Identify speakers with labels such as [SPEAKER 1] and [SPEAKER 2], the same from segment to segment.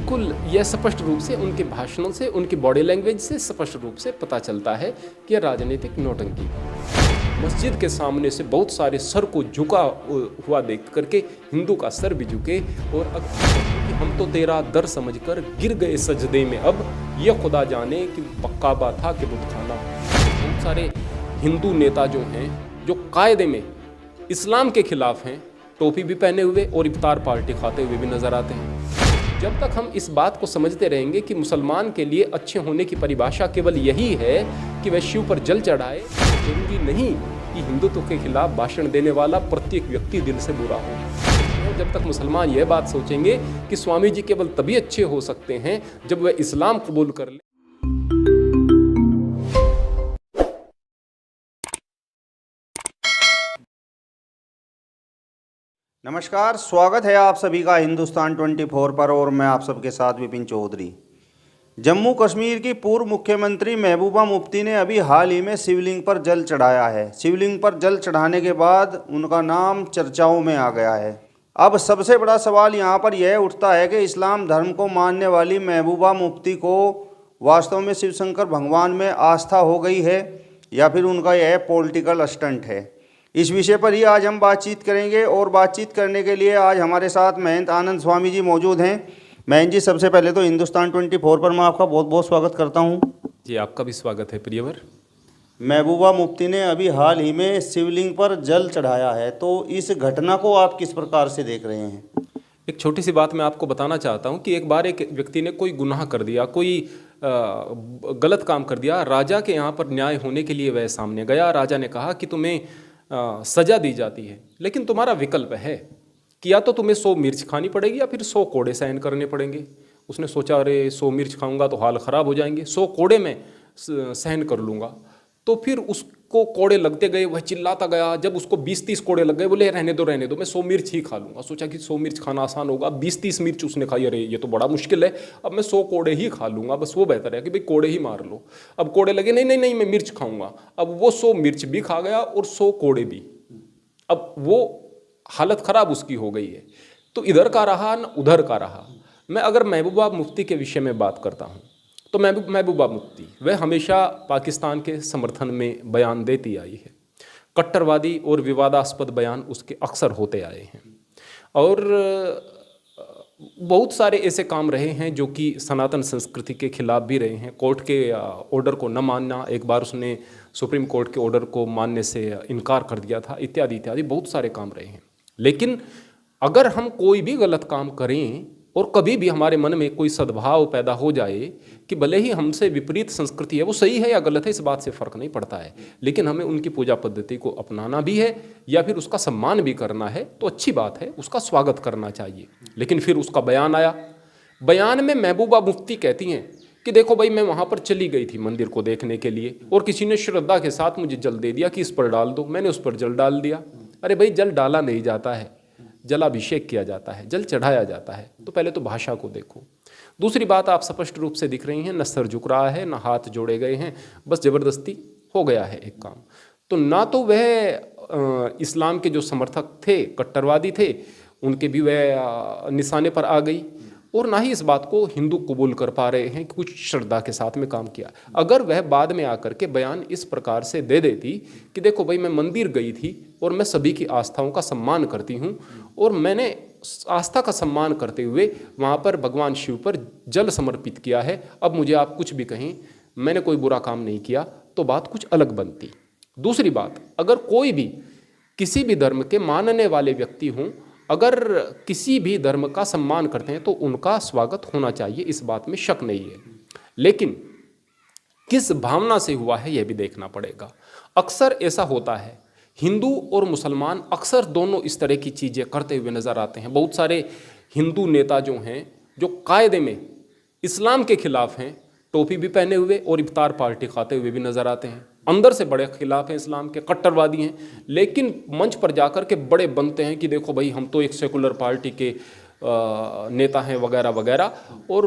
[SPEAKER 1] बिल्कुल यह स्पष्ट रूप से उनके भाषणों से, उनकी बॉडी लैंग्वेज से स्पष्ट रूप से पता चलता है कि यह राजनीतिक नौटंकी। मस्जिद के सामने से बहुत सारे सर को झुका हुआ देख करके हिंदू का सर भी झुके और कि हम तो तेरा दर समझकर गिर गए सजदे में, अब यह खुदा जाने कि काबा था कि बुतखाना। बहुत सारे हिंदू नेता जो हैं, जो कायदे में इस्लाम के खिलाफ हैं, टोपी भी पहने हुए और इफ्तार पार्टी खाते हुए भी नजर आते हैं। जब तक हम इस बात को समझते रहेंगे कि मुसलमान के लिए अच्छे होने की परिभाषा केवल यही है कि वह शिव पर जल चढ़ाए, जरूरी नहीं कि हिंदुत्व के खिलाफ भाषण देने वाला प्रत्येक व्यक्ति दिल से बुरा हो। और जब तक मुसलमान यह बात सोचेंगे कि स्वामी जी केवल तभी अच्छे हो सकते हैं जब वह इस्लाम कबूल कर ले।
[SPEAKER 2] नमस्कार, स्वागत है आप सभी का हिंदुस्तान 24 पर और मैं आप सबके साथ विपिन चौधरी। जम्मू कश्मीर की पूर्व मुख्यमंत्री महबूबा मुफ्ती ने अभी हाल ही में शिवलिंग पर जल चढ़ाया है। शिवलिंग पर जल चढ़ाने के बाद उनका नाम चर्चाओं में आ गया है। अब सबसे बड़ा सवाल यहाँ पर यह उठता है कि इस्लाम धर्म को मानने वाली महबूबा मुफ्ती को वास्तव में शिव शंकर भगवान में आस्था हो गई है या फिर उनका यह पॉलिटिकल स्टंट है। इस विषय पर ही आज हम बातचीत करेंगे और बातचीत करने के लिए आज हमारे साथ महंत आनंद स्वामी जी मौजूद हैं। महंत जी, सबसे पहले तो हिंदुस्तान 24 पर मैं आपका बहुत बहुत स्वागत करता हूं।
[SPEAKER 1] जी, आपका भी स्वागत है प्रियवर।
[SPEAKER 2] महबूबा मुफ्ती ने अभी हाल ही में शिवलिंग पर जल चढ़ाया है, तो इस घटना को आप किस प्रकार से देख रहे हैं?
[SPEAKER 1] एक छोटी सी बात मैं आपको बताना चाहता हूँ कि एक बार एक व्यक्ति ने कोई गुनाह कर दिया, कोई गलत काम कर दिया। राजा के यहाँ पर न्याय होने के लिए वह सामने गया। राजा ने कहा कि तुम्हें सजा दी जाती है, लेकिन तुम्हारा विकल्प है कि या तो तुम्हें 100 मिर्च खानी पड़ेगी या फिर 100 कोड़े सहन करने पड़ेंगे। उसने सोचा, अरे 100 मिर्च खाऊंगा तो हाल ख़राब हो जाएंगे, 100 कोड़े में सहन कर लूँगा। तो फिर उसको कोड़े लगते गए, वह चिल्लाता गया। जब उसको 20-30 कोड़े लग गए, बोले रहने दो मैं 100 मिर्च ही खा लूँगा। सोचा कि 100 मिर्च खाना आसान होगा, 20-30 मिर्च उसने खाई, अरे ये तो बड़ा मुश्किल है, अब मैं 100 कोड़े ही खा लूँगा, बस वो बेहतर है कि भाई कोड़े ही मार लो। अब कोड़े लगे, नहीं मैं मिर्च खाऊँगा। अब वो 100 मिर्च भी खा गया और 100 कोड़े भी। अब वो हालत ख़राब उसकी हो गई है। तो इधर का रहा न उधर का रहा। मैं अगर महबूबा मुफ्ती के विषय में बात करता हूँ तो महबूबा मुफ्ती वह हमेशा पाकिस्तान के समर्थन में बयान देती आई है। कट्टरवादी और विवादास्पद बयान उसके अक्सर होते आए हैं और बहुत सारे ऐसे काम रहे हैं जो कि सनातन संस्कृति के खिलाफ भी रहे हैं। कोर्ट के ऑर्डर को न मानना, एक बार उसने सुप्रीम कोर्ट के ऑर्डर को मानने से इनकार कर दिया था, इत्यादि इत्यादि बहुत सारे काम रहे हैं। लेकिन अगर हम कोई भी गलत काम करें और कभी भी हमारे मन में कोई सद्भाव पैदा हो जाए कि भले ही हमसे विपरीत संस्कृति है, वो सही है या गलत है, इस बात से फ़र्क नहीं पड़ता है, लेकिन हमें उनकी पूजा पद्धति को अपनाना भी है या फिर उसका सम्मान भी करना है, तो अच्छी बात है, उसका स्वागत करना चाहिए। लेकिन फिर उसका बयान आया। बयान में महबूबा मुफ्ती कहती हैं कि देखो भाई, मैं वहाँ पर चली गई थी मंदिर को देखने के लिए और किसी ने श्रद्धा के साथ मुझे जल दे दिया कि इस पर डाल दो, मैंने उस पर जल डाल दिया। अरे भाई, जल डाला नहीं जाता है, जलाभिषेक किया जाता है, जल चढ़ाया जाता है। तो पहले तो भाषा को देखो। दूसरी बात, आप स्पष्ट रूप से दिख रही हैं, न सर झुक रहा है, न हाथ जोड़े गए हैं, बस ज़बरदस्ती हो गया है एक काम। तो ना तो वह इस्लाम के जो समर्थक थे, कट्टरवादी थे, उनके भी वह निशाने पर आ गई और ना ही इस बात को हिंदू कबूल कर पा रहे हैं कि कुछ श्रद्धा के साथ में काम किया। अगर वह बाद में आकर के बयान इस प्रकार से दे देती कि देखो भाई, मैं मंदिर गई थी और मैं सभी की आस्थाओं का सम्मान करती हूँ और मैंने आस्था का सम्मान करते हुए वहाँ पर भगवान शिव पर जल समर्पित किया है, अब मुझे आप कुछ भी कहें, मैंने कोई बुरा काम नहीं किया, तो बात कुछ अलग बनती। दूसरी बात, अगर कोई भी किसी भी धर्म के मानने वाले व्यक्ति हों, अगर किसी भी धर्म का सम्मान करते हैं तो उनका स्वागत होना चाहिए, इस बात में शक नहीं है। लेकिन किस भावना से हुआ है यह भी देखना पड़ेगा। अक्सर ऐसा होता है, हिंदू और मुसलमान अक्सर दोनों इस तरह की चीज़ें करते हुए नज़र आते हैं। बहुत सारे हिंदू नेता जो हैं, जो कायदे में इस्लाम के खिलाफ हैं, टोपी भी पहने हुए और इफ्तार पार्टी खाते हुए भी नज़र आते हैं, अंदर से बड़े खिलाफ हैं इस्लाम के, कट्टरवादी हैं, लेकिन मंच पर जाकर के बड़े बनते हैं कि देखो भाई, हम तो एक सेकुलर पार्टी के नेता हैं वगैरह वगैरह, और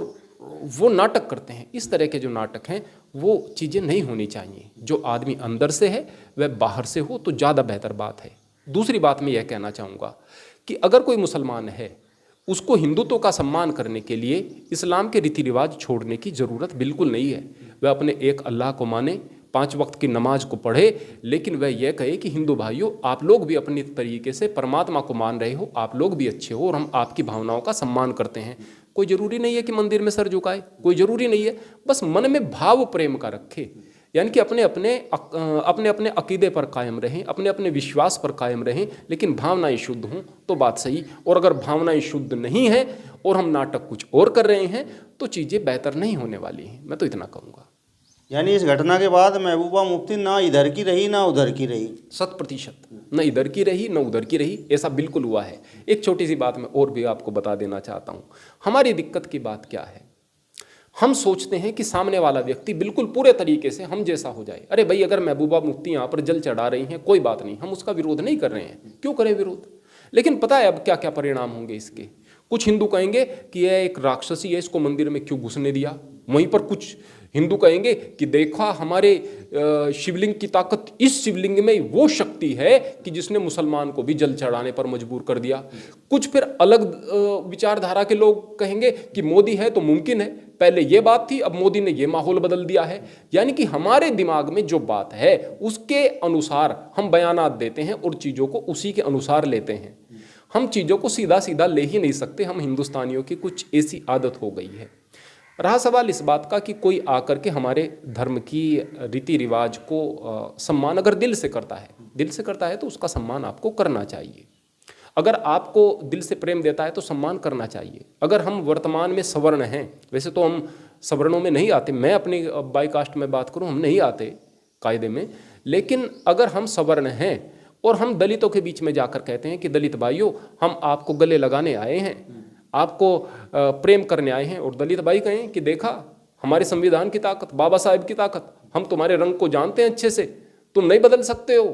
[SPEAKER 1] वो नाटक करते हैं। इस तरह के जो नाटक हैं वो चीज़ें नहीं होनी चाहिए। जो आदमी अंदर से है वह बाहर से हो तो ज़्यादा बेहतर बात है। दूसरी बात मैं यह कहना चाहूँगा कि अगर कोई मुसलमान है, उसको हिंदुत्व का सम्मान करने के लिए इस्लाम के रीति रिवाज छोड़ने की ज़रूरत बिल्कुल नहीं है। वह अपने एक अल्लाह को माने, 5 वक्त की नमाज को पढ़े, लेकिन वह यह कहे कि हिंदू भाइयों, आप लोग भी अपनी तरीके से परमात्मा को मान रहे हो, आप लोग भी अच्छे हो और हम आपकी भावनाओं का सम्मान करते हैं। कोई ज़रूरी नहीं है कि मंदिर में सर झुकाए, कोई ज़रूरी नहीं है, बस मन में भाव प्रेम का रखे, यानी कि अपने अपने अकीदे पर कायम रहें, अपने अपने विश्वास पर कायम रहें, लेकिन भावनाएं शुद्ध हों तो बात सही। और अगर भावनाएं शुद्ध नहीं हैं और हम नाटक कुछ और कर रहे हैं तो चीज़ें बेहतर नहीं होने वाली हैं। मैं तो इतना कहूँगा।
[SPEAKER 2] यानी इस घटना के बाद महबूबा मुफ्ती ना इधर की रही ना उधर की रही,
[SPEAKER 1] 100%, न इधर की रही न उधर की रही, ऐसा बिल्कुल हुआ है। एक छोटी सी बात मैं और भी आपको बता देना चाहता हूँ। हमारी दिक्कत की बात क्या है, हम सोचते हैं कि सामने वाला व्यक्ति बिल्कुल पूरे तरीके से हम जैसा हो जाए। अरे भाई, अगर महबूबा मुफ्ती यहाँ पर जल चढ़ा रही हैं, कोई बात नहीं, हम उसका विरोध नहीं कर रहे हैं, क्यों करें विरोध। लेकिन पता है अब क्या क्या परिणाम होंगे इसके। कुछ हिंदू कहेंगे कि यह एक राक्षसी है, इसको मंदिर में क्यों घुसने दिया। वहीं पर कुछ हिंदू कहेंगे कि देखा, हमारे शिवलिंग की ताकत, इस शिवलिंग में वो शक्ति है कि जिसने मुसलमान को भी जल चढ़ाने पर मजबूर कर दिया। कुछ फिर अलग विचारधारा के लोग कहेंगे कि मोदी है तो मुमकिन है, पहले ये बात थी, अब मोदी ने ये माहौल बदल दिया है। यानी कि हमारे दिमाग में जो बात है उसके अनुसार हम बयानात देते हैं और चीज़ों को उसी के अनुसार लेते हैं। हम चीज़ों को सीधा सीधा ले ही नहीं सकते। हम हिंदुस्तानियों की कुछ ऐसी आदत हो गई है। रहा सवाल इस बात का कि कोई आकर के हमारे धर्म की रीति रिवाज को सम्मान अगर दिल से करता है तो उसका सम्मान आपको करना चाहिए। अगर आपको दिल से प्रेम देता है तो सम्मान करना चाहिए। अगर हम वर्तमान में सवर्ण हैं, वैसे तो हम सवर्णों में नहीं आते, मैं अपनी बाई कास्ट में बात करूं, हम नहीं आते कायदे में, लेकिन अगर हम सवर्ण हैं और हम दलितों के बीच में जाकर कहते हैं कि दलित भाइयों, हम आपको गले लगाने आए हैं, आपको प्रेम करने आए हैं, और दलित भाई कहें कि देखा हमारे संविधान की ताकत, बाबा साहेब की ताकत, हम तुम्हारे रंग को जानते हैं अच्छे से, तुम नहीं बदल सकते हो,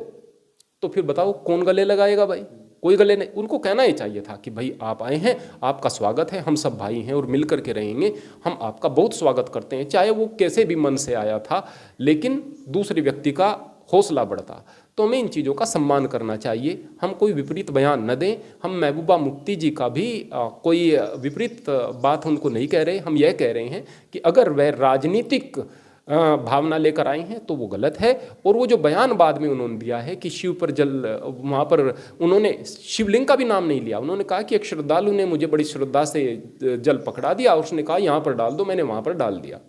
[SPEAKER 1] तो फिर बताओ कौन गले लगाएगा भाई। कोई गले नहीं। उनको कहना ही चाहिए था कि भाई आप आए हैं, आपका स्वागत है, हम सब भाई हैं और मिल करके रहेंगे, हम आपका बहुत स्वागत करते हैं, चाहे वो कैसे भी मन से आया था, लेकिन दूसरे व्यक्ति का हौसला बढ़ता। तो हमें इन चीज़ों का सम्मान करना चाहिए। हम कोई विपरीत बयान न दें। हम महबूबा मुफ्ती जी का भी कोई विपरीत बात उनको नहीं कह रहे। हम यह कह रहे हैं कि अगर वह राजनीतिक भावना लेकर आई हैं तो वो गलत है। और वो जो बयान बाद में उन्होंने दिया है कि शिव पर जल, वहाँ पर उन्होंने शिवलिंग का भी नाम नहीं लिया, उन्होंने कहा कि एक श्रद्धालु ने मुझे बड़ी श्रद्धा से जल पकड़ा दिया और उसने कहा यहाँ पर डाल दो, मैंने वहाँ पर डाल दिया।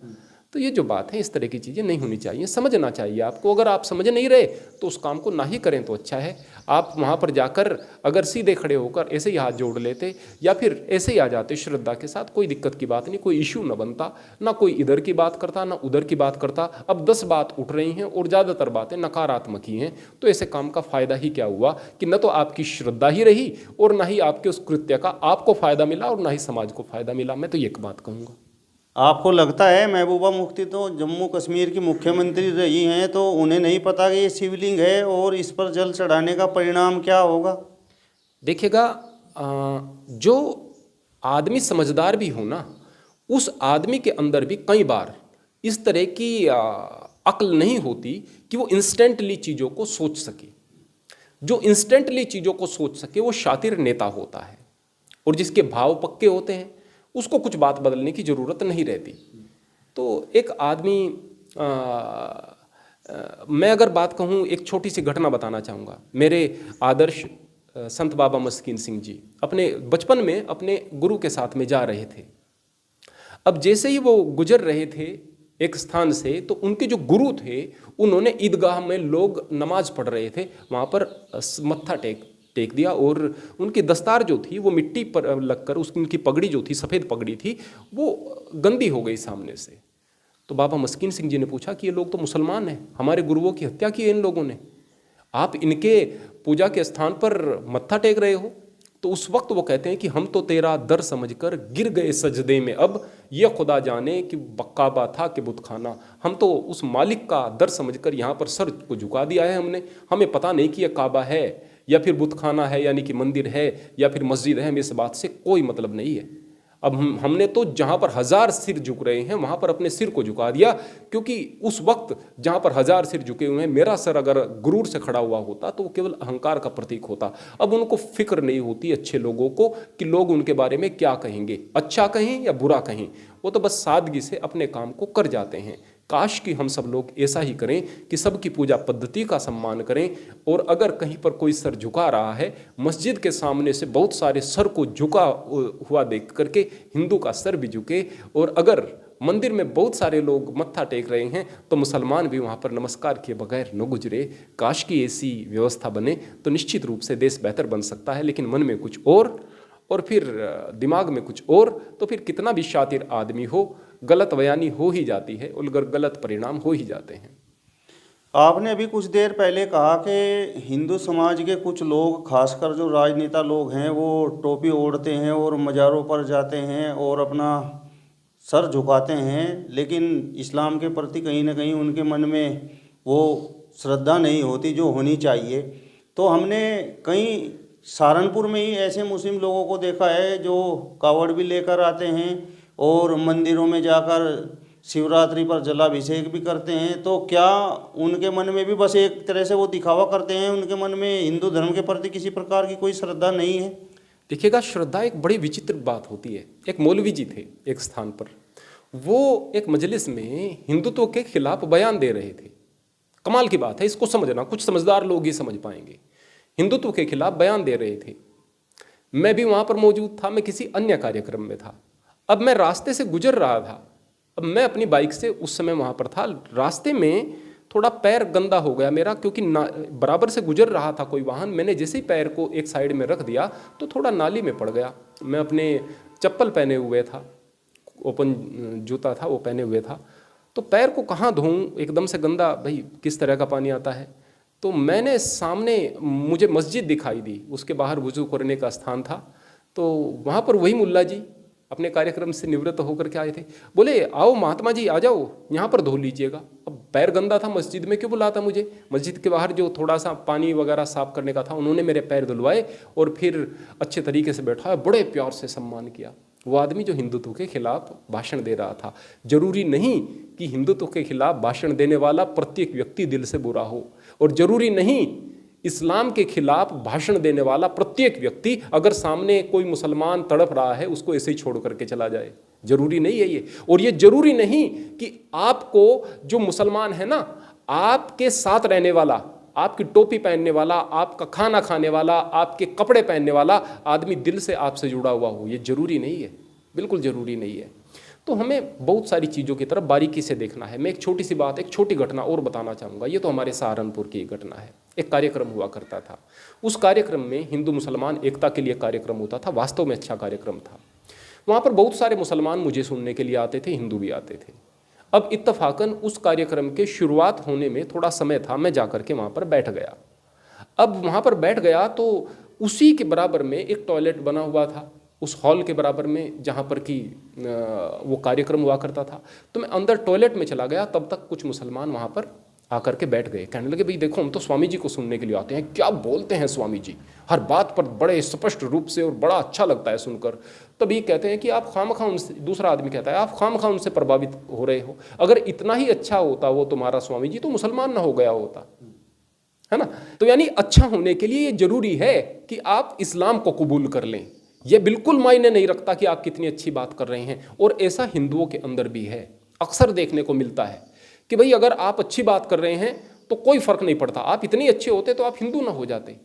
[SPEAKER 1] तो ये जो बात है, इस तरह की चीज़ें नहीं होनी चाहिए। समझना चाहिए आपको। अगर आप समझ नहीं रहे तो उस काम को ना ही करें तो अच्छा है। आप वहाँ पर जाकर अगर सीधे खड़े होकर ऐसे ही हाथ जोड़ लेते या फिर ऐसे ही आ जाते श्रद्धा के साथ, कोई दिक्कत की बात नहीं, कोई इशू न बनता, ना कोई इधर की बात करता ना उधर की बात करता। अब 10 बात उठ रही हैं और ज़्यादातर बातें नकारात्मक ही हैं, तो ऐसे काम का फ़ायदा ही क्या हुआ कि न तो आपकी श्रद्धा ही रही और ना ही आपके उस कृत्य का आपको फ़ायदा मिला और ना ही समाज को फ़ायदा मिला। मैं तो ये बात कहूँगा।
[SPEAKER 2] आपको लगता है महबूबा मुफ्ती तो जम्मू कश्मीर की मुख्यमंत्री रही हैं, तो उन्हें नहीं पता कि ये शिवलिंग है और इस पर जल चढ़ाने का परिणाम क्या होगा?
[SPEAKER 1] देखिएगा, जो आदमी समझदार भी हो ना, उस आदमी के अंदर भी कई बार इस तरह की अक्ल नहीं होती कि वो इंस्टेंटली चीज़ों को सोच सके। जो इंस्टेंटली चीज़ों को सोच सके वो शातिर नेता होता है, और जिसके भाव पक्के होते हैं उसको कुछ बात बदलने की ज़रूरत नहीं रहती। तो एक आदमी मैं अगर बात कहूँ, एक छोटी सी घटना बताना चाहूँगा। मेरे आदर्श संत बाबा मस्कीन सिंह जी अपने बचपन में अपने गुरु के साथ में जा रहे थे। अब जैसे ही वो गुजर रहे थे एक स्थान से, तो उनके जो गुरु थे उन्होंने ईदगाह में लोग नमाज पढ़ रहे थे, वहाँ पर मत्था टेक दिया, और उनकी दस्तार जो थी वो मिट्टी पर लगकर उनकी पगड़ी जो थी, सफ़ेद पगड़ी थी, वो गंदी हो गई सामने से। तो बाबा मस्कीन सिंह जी ने पूछा कि ये लोग तो मुसलमान हैं, हमारे गुरुओं की हत्या की है इन लोगों ने, आप इनके पूजा के स्थान पर मत्था टेक रहे हो। तो उस वक्त वो कहते हैं कि हम तो तेरा दर समझकर गिर गए सजदे में, अब यह खुदा जाने कि काबा था कि बुतखाना। हम तो उस मालिक का दर समझकर यहाँ पर सर को झुका दिया है हमने, हमें पता नहीं कि यह काबा है या फिर बुतखाना है, यानी कि मंदिर है या फिर मस्जिद है, हमें इस बात से कोई मतलब नहीं है। अब हमने तो जहाँ पर 1000 सिर झुक रहे हैं वहाँ पर अपने सिर को झुका दिया, क्योंकि उस वक्त जहाँ पर 1000 सिर झुके हुए हैं, मेरा सर अगर गुरूर से खड़ा हुआ होता तो वो केवल अहंकार का प्रतीक होता। अब उनको फिक्र नहीं होती अच्छे लोगों को कि लोग उनके बारे में क्या कहेंगे, अच्छा कहें या बुरा कहें, वो तो बस सादगी से अपने काम को कर जाते हैं। काश कि हम सब लोग ऐसा ही करें कि सबकी पूजा पद्धति का सम्मान करें, और अगर कहीं पर कोई सर झुका रहा है, मस्जिद के सामने से बहुत सारे सर को झुका हुआ देख करके हिंदू का सर भी झुके, और अगर मंदिर में बहुत सारे लोग मत्था टेक रहे हैं तो मुसलमान भी वहाँ पर नमस्कार किए बगैर न गुजरे। काश की ऐसी व्यवस्था बने तो निश्चित रूप से देश बेहतर बन सकता है, लेकिन मन में कुछ और फिर दिमाग में कुछ और, तो फिर कितना भी शातिर आदमी हो, गलत बयानी हो ही जाती है और गलत परिणाम हो ही जाते हैं।
[SPEAKER 2] आपने अभी कुछ देर पहले कहा कि हिंदू समाज के कुछ लोग, खासकर जो राजनेता लोग हैं, वो टोपी ओढ़ते हैं और मज़ारों पर जाते हैं और अपना सर झुकाते हैं, लेकिन इस्लाम के प्रति कहीं ना कहीं उनके मन में वो श्रद्धा नहीं होती जो होनी चाहिए। तो हमने कई सहारनपुर में ही ऐसे मुस्लिम लोगों को देखा है जो कावड़ भी लेकर आते हैं और मंदिरों में जाकर शिवरात्रि पर जलाभिषेक भी करते हैं। तो क्या उनके मन में भी बस एक तरह से वो दिखावा करते हैं, उनके मन में हिंदू धर्म के प्रति किसी प्रकार की कोई श्रद्धा नहीं है?
[SPEAKER 1] देखिएगा, श्रद्धा एक बड़ी विचित्र बात होती है। एक मौलवी जी थे एक स्थान पर, वो एक मजलिस में हिंदुत्व के खिलाफ बयान दे रहे थे। कमाल की बात है, इसको समझना, कुछ समझदार लोग ही समझ पाएंगे। हिंदुत्व के खिलाफ बयान दे रहे थे। मैं भी वहाँ पर मौजूद था, मैं किसी अन्य कार्यक्रम में था। अब मैं रास्ते से गुजर रहा था। अब मैं अपनी बाइक से उस समय वहाँ पर था, रास्ते में थोड़ा पैर गंदा हो गया मेरा, क्योंकि बराबर से गुजर रहा था कोई वाहन। मैंने जैसे ही पैर को एक साइड में रख दिया तो थोड़ा नाली में पड़ गया। मैं अपने चप्पल पहने हुए था, ओपन जूता था वो पहने हुए था, तो पैर को कहाँ धोऊं, एकदम से गंदा, भाई किस तरह का पानी आता है। तो मैंने सामने, मुझे मस्जिद दिखाई दी, उसके बाहर वुज़ू करने का स्थान था। तो वहाँ पर वही मुल्ला जी अपने कार्यक्रम से निवृत्त होकर के आए थे। बोले, आओ महात्मा जी आ जाओ, यहाँ पर धो लीजिएगा। अब पैर गंदा था, मस्जिद में क्यों बुलाता मुझे? मस्जिद के बाहर जो थोड़ा सा पानी वगैरह साफ करने का था, उन्होंने मेरे पैर धुलवाए और फिर अच्छे तरीके से बैठाया, बड़े प्यार से सम्मान किया। वो आदमी जो हिंदुत्व के खिलाफ भाषण दे रहा था। जरूरी नहीं कि हिंदुत्व के खिलाफ भाषण देने वाला प्रत्येक व्यक्ति दिल से बुरा हो, और जरूरी नहीं इस्लाम के खिलाफ भाषण देने वाला प्रत्येक व्यक्ति अगर सामने कोई मुसलमान तड़प रहा है उसको ऐसे ही छोड़ करके चला जाए। जरूरी नहीं है ये। और ये जरूरी नहीं कि आपको जो मुसलमान है ना, आपके साथ रहने वाला, आपकी टोपी पहनने वाला, आपका खाना खाने वाला, आपके कपड़े पहनने वाला आदमी दिल से आपसे जुड़ा हुआ हो। ये जरूरी नहीं है, बिल्कुल ज़रूरी नहीं है। तो हमें बहुत सारी चीज़ों की तरफ बारीकी से देखना है। मैं एक छोटी सी बात, एक छोटी घटना और बताना चाहूँगा। ये तो हमारे सहारनपुर की घटना है। एक कार्यक्रम हुआ करता था, उस कार्यक्रम में हिंदू मुसलमान एकता के लिए कार्यक्रम होता था। वास्तव में अच्छा कार्यक्रम था। वहाँ पर बहुत सारे मुसलमान मुझे सुनने के लिए आते थे, हिंदू भी आते थे। अब इत्तफाकन उस कार्यक्रम के शुरुआत होने में थोड़ा समय था, मैं जाकर के वहाँ पर बैठ गया। अब वहाँ पर बैठ गया तो उसी के बराबर में एक टॉयलेट बना हुआ था, उस हॉल के बराबर में जहाँ पर कि वो कार्यक्रम हुआ करता था। तो मैं अंदर टॉयलेट में चला गया, तब तक कुछ मुसलमान वहाँ पर आकर के बैठ गए। कहने लगे, भाई देखो हम तो स्वामी जी को सुनने के लिए आते हैं, क्या बोलते हैं स्वामी जी, हर बात पर बड़े स्पष्ट रूप से, और बड़ा अच्छा लगता है सुनकर। तभी कहते हैं कि आप खामखा उनसे, दूसरा आदमी कहता है, आप खामखा उनसे प्रभावित हो रहे हो। अगर इतना ही अच्छा होता वो तुम्हारा स्वामी जी तो मुसलमान ना हो गया होता, है ना। तो यानी अच्छा होने के लिए ये जरूरी है कि आप इस्लाम को कबूल कर लें। ये बिल्कुल मायने नहीं रखता कि आप कितनी अच्छी बात कर रहे हैं। और ऐसा हिंदुओं के अंदर भी है, अक्सर देखने को मिलता है कि भाई अगर आप अच्छी बात कर रहे हैं तो कोई फर्क नहीं पड़ता, आप इतने अच्छे होते तो आप हिंदू ना हो जाते।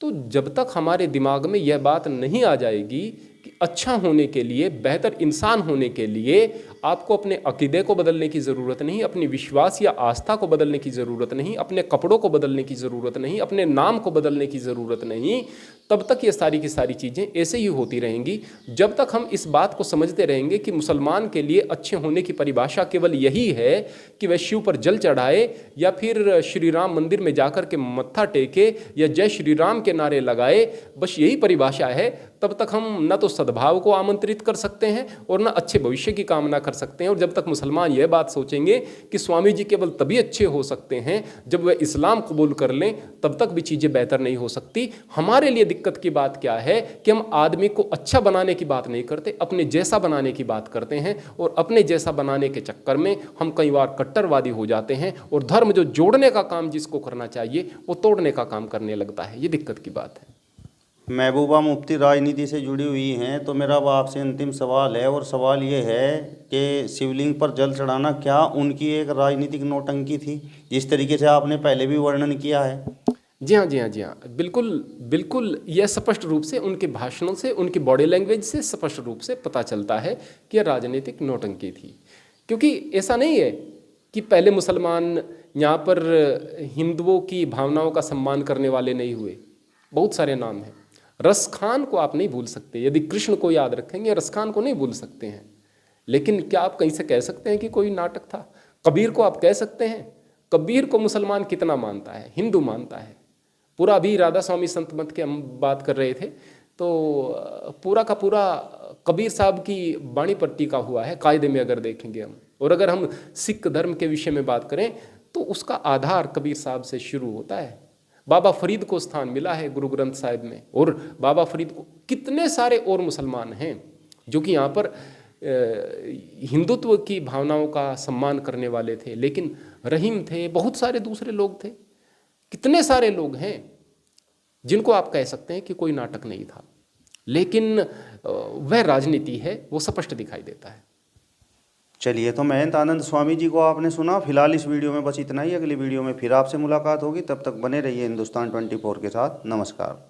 [SPEAKER 1] तो जब तक हमारे दिमाग में यह बात नहीं आ जाएगी कि अच्छा होने के लिए, बेहतर इंसान होने के लिए आपको अपने अकीदे को बदलने की ज़रूरत नहीं, अपनी विश्वास या आस्था को बदलने की ज़रूरत नहीं, अपने कपड़ों को बदलने की ज़रूरत नहीं, अपने नाम को बदलने की ज़रूरत नहीं, तब तक ये सारी की सारी चीज़ें ऐसे ही होती रहेंगी। जब तक हम इस बात को समझते रहेंगे कि मुसलमान के लिए अच्छे होने की परिभाषा केवल यही है कि वह शिव पर जल चढ़ाए या फिर श्री राम मंदिर में जाकर के मत्था टेके या जय श्री राम के नारे लगाए, बस यही परिभाषा है, तब तक हम न तो सद्भाव को आमंत्रित कर सकते हैं और न अच्छे भविष्य की कामना कर सकते हैं। और जब तक मुसलमान यह बात सोचेंगे कि स्वामी जी केवल तभी अच्छे हो सकते हैं जब वे इस्लाम कबूल कर लें, तब तक भी चीज़ें बेहतर नहीं हो सकती। हमारे लिए दिक्कत की बात क्या है कि हम आदमी को अच्छा बनाने की बात नहीं करते, अपने जैसा बनाने की बात करते हैं। और अपने जैसा बनाने के चक्कर में हम कई बार कट्टरवादी हो जाते हैं और धर्म जो जोड़ने का काम जिसको करना चाहिए वो तोड़ने का काम करने लगता है। ये दिक्कत की बात है।
[SPEAKER 2] महबूबा मुफ्ती राजनीति से जुड़ी हुई हैं, तो मेरा अब आपसे अंतिम सवाल है, और सवाल ये है कि शिवलिंग पर जल चढ़ाना क्या उनकी एक राजनीतिक नौटंकी थी, जिस तरीके से आपने पहले भी वर्णन किया है?
[SPEAKER 1] जी हाँ, जी हाँ, जी हाँ, बिल्कुल बिल्कुल। यह स्पष्ट रूप से उनके भाषणों से, उनकी बॉडी लैंग्वेज से स्पष्ट रूप से पता चलता है कि यह राजनीतिक नौटंकी थी। क्योंकि ऐसा नहीं है कि पहले मुसलमान यहाँ पर हिंदुओं की भावनाओं का सम्मान करने वाले नहीं हुए। बहुत सारे नाम हैं। रस खान को आप नहीं भूल सकते, यदि कृष्ण को याद रखेंगे रस खान को नहीं भूल सकते हैं। लेकिन क्या आप कहीं से कह सकते हैं कि कोई नाटक था? कबीर को आप कह सकते हैं? कबीर को मुसलमान कितना मानता है? हिंदू मानता है पूरा। अभी राधा स्वामी संत मत की हम बात कर रहे थे, तो पूरा का पूरा कबीर साहब की वाणी पर टीका हुआ है कायदे में, अगर देखेंगे हम। और अगर हम सिख धर्म के विषय में बात करें तो उसका आधार कबीर साहब से शुरू होता है। बाबा फरीद को स्थान मिला है गुरु ग्रंथ साहिब में, और बाबा फरीद को कितने सारे और मुसलमान हैं जो कि यहाँ पर हिंदुत्व की भावनाओं का सम्मान करने वाले थे। लेकिन रहीम थे, बहुत सारे दूसरे लोग थे, कितने सारे लोग हैं जिनको आप कह सकते हैं कि कोई नाटक नहीं था। लेकिन वह राजनीति है, वो स्पष्ट दिखाई देता है।
[SPEAKER 2] चलिए, तो महंत आनंद स्वामी जी को आपने सुना। फिलहाल इस वीडियो में बस इतना ही। अगली वीडियो में फिर आपसे मुलाकात होगी, तब तक बने रहिए हिंदुस्तान 24 के साथ। नमस्कार।